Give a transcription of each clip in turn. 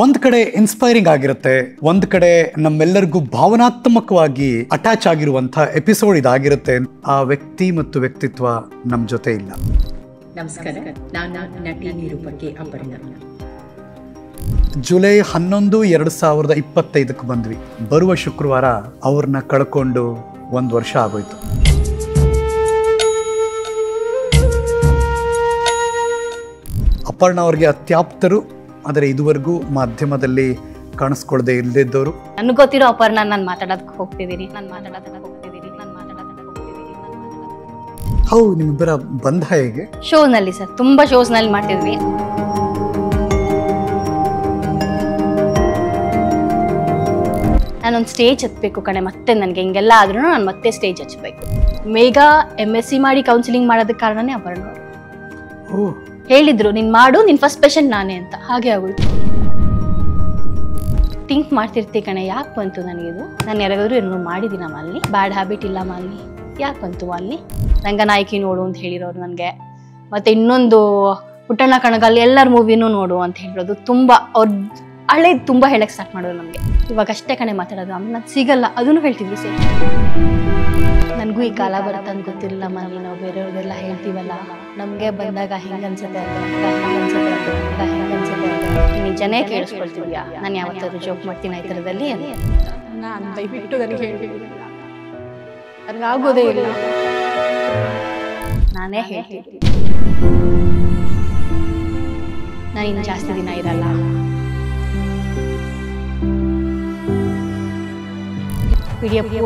ಒಂದ್ ಕಡೆ ಇನ್ಸ್ಪೈರಿಂಗ್ ಆಗಿರುತ್ತೆ, ಒಂದ್ ಕಡೆ ನಮ್ಮೆಲ್ಲರಿಗೂ ಭಾವನಾತ್ಮಕವಾಗಿ ಅಟ್ಯಾಚ್ ಆಗಿರುವಂಥ ಎಪಿಸೋಡ್ ಇದಾಗಿರುತ್ತೆ. ಆ ವ್ಯಕ್ತಿ ಮತ್ತು ವ್ಯಕ್ತಿತ್ವ ನಮ್ಮ ಜೊತೆ ಇಲ್ಲ. ನಮಸ್ಕಾರ, ನಾನು ನಟಿ ನಿರೂಪಕಿ ಅಪರ್ಣಾ. ಜುಲೈ 11, 2025 ಬಂದ್ವಿ. ಬರುವ ಶುಕ್ರವಾರ ಅವ್ರನ್ನ ಕಳ್ಕೊಂಡು 1 ವರ್ಷ ಆಗೋಯ್ತು. ಅಪರ್ಣಾ ಅವ್ರಿಗೆ ಅತ್ಯಾಪ್ತರು, ಆದರೆ ಇದುವರೆಗೂ ಮಾಧ್ಯಮದಲ್ಲಿ ಕಾಣಿಸ್ಕೊಳ್ಳದೆ ಇಲ್ಲದಿದ್ದವರು. ನನಗೆ ಗೊತ್ತಿರೋ ಅಪರ್ಣಾ ನಾನು ಮಾತಾಡೋದಕ್ಕೆ ಹೋಗ್ತಿದ್ದೀನಿ. ಹೌ, ನಿಮ್ಮಿಬ್ಬರ ಬಂಧ ಹೇಗೆ? ಶೋನಲ್ಲಿ ಸರ್, ತುಂಬಾ ಶೋಸ್ನಲ್ಲಿ ಮಾಡ್ತಿದ್ವಿ. ನಾನೊಂದು ಸ್ಟೇಜ್ ಹತ್ಬೇಕು ಕಣೆ, ಮತ್ತೆ ನನಗೆ ಹಿಂಗೆಲ್ಲ ಆದ್ರೂ ನಾನು ಮತ್ತೆ ಸ್ಟೇಜ್ ಹಚ್ಬೇಕು. ಮೇಘ MSc ಮಾಡಿ ಕೌನ್ಸಿಲಿಂಗ್ ಮಾಡೋದಕ್ಕೆ ಕಾರಣನೇ ಅಪರ್ಣಾ ಅವರು. ಹೇಳಿದ್ರು, ನೀನ್ ಮಾಡು, ನಿನ್ ಫಸ್ಟ್ ಪೇಷಂಟ್ ನಾನೇ ಅಂತ. ಹಾಗೆ ಆಗೋಯ್ತು. ಥಿಂಕ್ ಮಾಡ್ತಿರ್ತಿ ಕಣೆ, ಯಾಕೆ ಬಂತು ನನಗಿದು? ನಾನು ಯಾರಿಗಾದ್ರೂ ಏನೋ ಮಾಡಿದ್ದೀನ ಅಲ್ಲಿ? ಬ್ಯಾಡ್ ಹ್ಯಾಬಿಟ್ ಇಲ್ಲ ಅಲ್ಲಿ, ಯಾಕೆ ಬಂತು ಅಲ್ಲಿ? ರಂಗನಾಯಕಿ ನೋಡು ಅಂತ ಹೇಳಿರೋರು ನನಗೆ. ಮತ್ತೆ ಇನ್ನೊಂದು ಪುಟ್ಟಣ್ಣ ಕಣಗಲ್ಲಿ ಎಲ್ಲರ ಮೂವಿನೂ ನೋಡು ಅಂತ ಹೇಳಿರೋದು. ತುಂಬಾ ಅವ್ರ ಹಳೇದು ತುಂಬಾ ಹೇಳಕ್ ಸ್ಟಾರ್ಟ್ ಮಾಡೋದು ನಮಗೆ. ಇವಾಗ ಅಷ್ಟೇ ಕಣೆ ಮಾತಾಡೋದು, ಆಮೇಲೆ ನಾನು ಸಿಗಲ್ಲ ಅದನ್ನು ಹೇಳ್ತಿದ್ವಿ ಸರ್. ನನಗೂ ಈ ಕಾಲ ಬರುತ್ತೆ ಅಂತ ಗೊತ್ತಿರಲಿಲ್ಲ ಮನೆ. ನಾವು ಬೇರೆಯವ್ರಿಗೆಲ್ಲ ಹೇಳ್ತೀವಲ್ಲ, ನಮಗೆ ಬಂದಾಗ ಹೆಂಗನ್ಸುತ್ತೆ ನಿಜನೇ ಕೇಳಿಸ್ಕೊಳ್ತಿದ್ಯಾ? ನಾನು ಯಾವತ್ತಾದ್ರೂ ಜೋಕ್ ಮಾಡ್ತೀನಿ ಈ ಥರದಲ್ಲಿ? ನಾನು ದಯವಿಟ್ಟು ನನಗೆ ಹೇಳ್ತಿದ್ದೀನಿ, ನನಗಾಗೋದೇ ಇಲ್ಲ. ನಾನೇ ಹೇಳ್ತೀನಿ, ನಾನು ಇನ್ನು ಜಾಸ್ತಿ ದಿನ ಇರಲ್ಲ.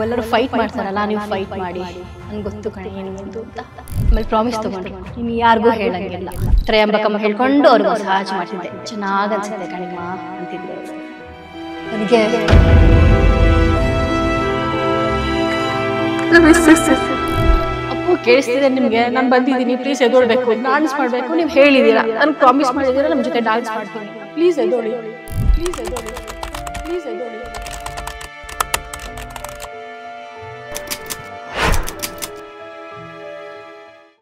ಎಲ್ಲರೂ ಫೈಟ್ ಮಾಡ್ತಾರಲ್ಲ, ನೀವು ಫೈಟ್ ಮಾಡಿ. ನನ್ಗೆ ಗೊತ್ತು ಕಣೆ ಏನಿತ್ತು ಅಂತ. ಆಮೇಲೆ ಪ್ರಾಮಿಸ್ ತಗೊಂಡ್ರು, ಇನ್ನು ಯಾರಿಗೂ ಹೇಳಂಗಿಲ್ಲ. ತ್ರಯಂಬಕಮ್ಮ ಹೇಳ್ಕೊಂಡು ಅವ್ರಿಗೆ ಮಸಾಜ್ ಮಾಡ್ತಿದ್ದೆ. ಚೆನ್ನಾಗಿ ಅನ್ಸುತ್ತೆ ಕಣಿಮ ಅಂತಿದ್ದೆ. ನನಗೆ ಅಪ್ಪು ಕೇಳಿಸ್ತಿದೆ ನಿಮ್ಗೆ? ನಾನು ಬಂದಿದ್ದೀನಿ, ಪ್ಲೀಸ್ ಎದೋಳ್ಬೇಕು, ಡಾನ್ಸ್ ಮಾಡ್ಬೇಕು. ನೀವು ಹೇಳಿದೀರಾ, ನನ್ಗೆ ಪ್ರಾಮಿಸ್ ಮಾಡಿದೀರಾ ನಮ್ಮ ಜೊತೆ ಡಾನ್ಸ್ ಮಾಡ್ತೀನಿ. ಪ್ಲೀಸ್ ಎದೋಳಿ, ಪ್ಲೀಸ್ ಎದೋಳಿ, ಪ್ಲೀಸ್ ಎದೋಳಿ.